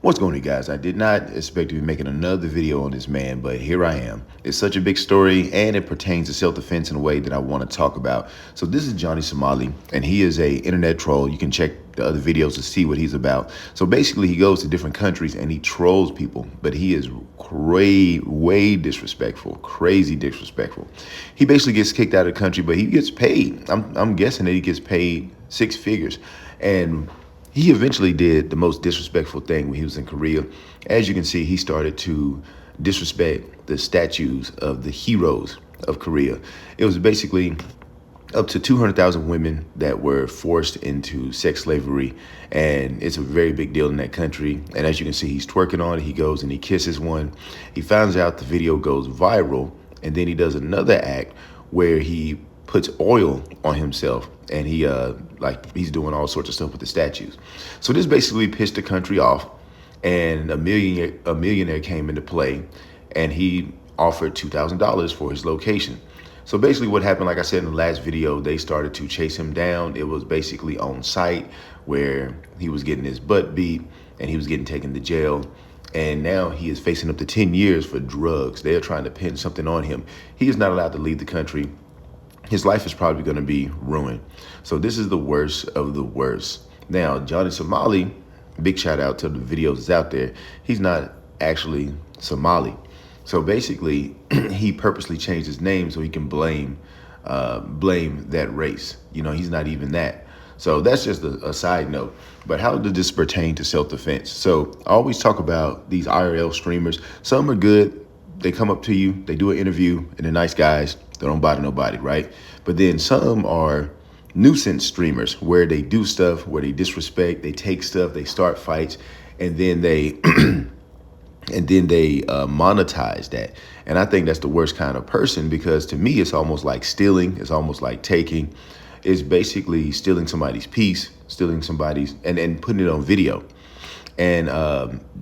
What's going on, guys? I did not expect to be making another video on this man, but here I am. It's such a big story, and it pertains to self-defense in a way that I want to talk about. So this is Johnny Somali, and he is a internet troll. You can check the other videos to see what he's about. So basically, he goes to different countries and he trolls people, but he is way disrespectful, crazy disrespectful. He basically gets kicked out of the country, but he gets paid. I'm guessing that he gets paid six figures, and he eventually did the most disrespectful thing when he was in Korea. As you can see, he started to disrespect the statues of the heroes of Korea. It was basically up to 200,000 women that were forced into sex slavery, and it's a very big deal in that country. And as you can see, he's twerking on it. He goes and he kisses one. He finds out the video goes viral, and then he does another act where he puts oil on himself, and he's doing all sorts of stuff with the statues. So this basically pissed the country off, and a millionaire came into play, and he offered $2,000 for his location. So basically what happened, like I said in the last video, they started to chase him down. It was basically on site where he was getting his butt beat and he was getting taken to jail. And now he is facing up to 10 years for drugs. They are trying to pin something on him. He is not allowed to leave the country. His life is probably going to be ruined. So this is the worst of the worst. Now, Johnny Somali, big shout out to the videos that's out there. He's not actually Somali. So basically, he purposely changed his name so he can blame that race. You know, he's not even that. So that's just a side note. But how does this pertain to self-defense? So I always talk about these IRL streamers. Some are good. They come up to you, they do an interview, and they're nice guys. They don't bother nobody, right? But then some are nuisance streamers where they do stuff, where they disrespect, they take stuff, they start fights, and then they monetize that. And I think that's the worst kind of person, because to me, it's almost like stealing. It's almost like taking. It's basically stealing somebody's peace, stealing somebody's, and putting it on video. And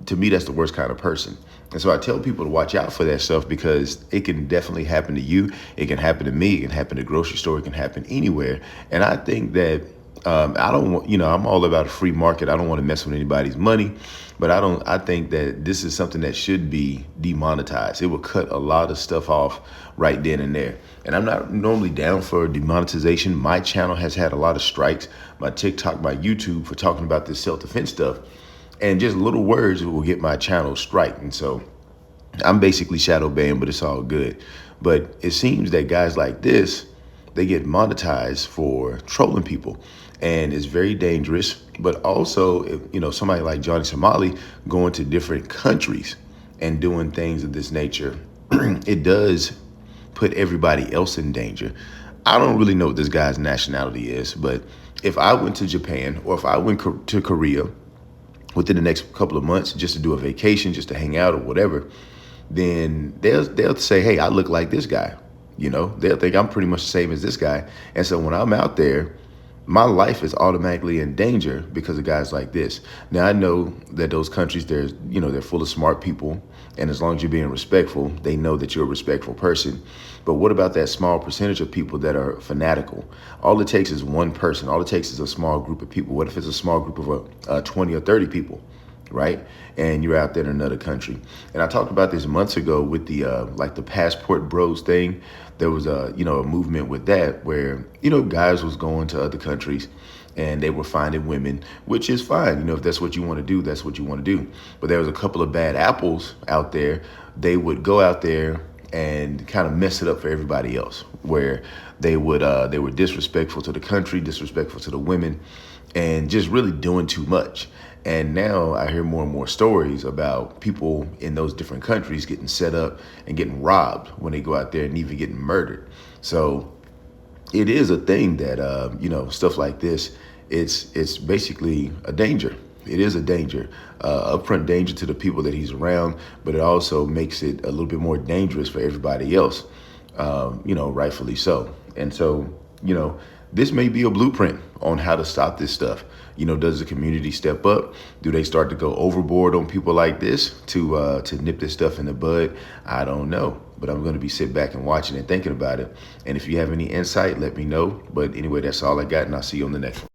to me, that's the worst kind of person. And so I tell people to watch out for that stuff, because it can definitely happen to you. It can happen to me. It can happen at a grocery store. It can happen anywhere. And I think that I don't want, I'm all about a free market. I don't want to mess with anybody's money, but I think that this is something that should be demonetized. It will cut a lot of stuff off right then and there. And I'm not normally down for demonetization. My channel has had a lot of strikes, my TikTok, my YouTube, for talking about this self-defense stuff. And just little words will get my channel striked. And so I'm basically shadow banned, but it's all good. But it seems that guys like this, they get monetized for trolling people. And it's very dangerous. But also, somebody like Johnny Somali going to different countries and doing things of this nature, it does put everybody else in danger. I don't really know what this guy's nationality is, but if I went to Japan, or if I went to Korea within the next couple of months just to do a vacation, just to hang out or whatever, then they'll say, hey, I look like this guy. They'll think I'm pretty much the same as this guy. And so when I'm out there, my life is automatically in danger because of guys like this. Now, I know that those countries, they're full of smart people. And as long as you're being respectful, they know that you're a respectful person. But what about that small percentage of people that are fanatical? All it takes is one person. All it takes is a small group of people. What if it's a small group of 20 or 30 people, right? And you're out there in another country. And I talked about this months ago with the the passport bros thing. There was a movement with that where, guys was going to other countries and they were finding women, which is fine. If that's what you want to do, that's what you want to do. But there was a couple of bad apples out there. They would go out there and kind of mess it up for everybody else, where they were disrespectful to the country, disrespectful to the women, and just really doing too much. And now I hear more and more stories about people in those different countries getting set up and getting robbed when they go out there, and even getting murdered. So it is a thing that, stuff like this, it's basically a danger. It is a danger, upfront danger to the people that he's around, but it also makes it a little bit more dangerous for everybody else, rightfully so. And so, this may be a blueprint on how to stop this stuff. Does the community step up? Do they start to go overboard on people like this to nip this stuff in the bud? I don't know, but I'm going to be sitting back and watching and thinking about it. And if you have any insight, let me know. But anyway, that's all I got, and I'll see you on the next one.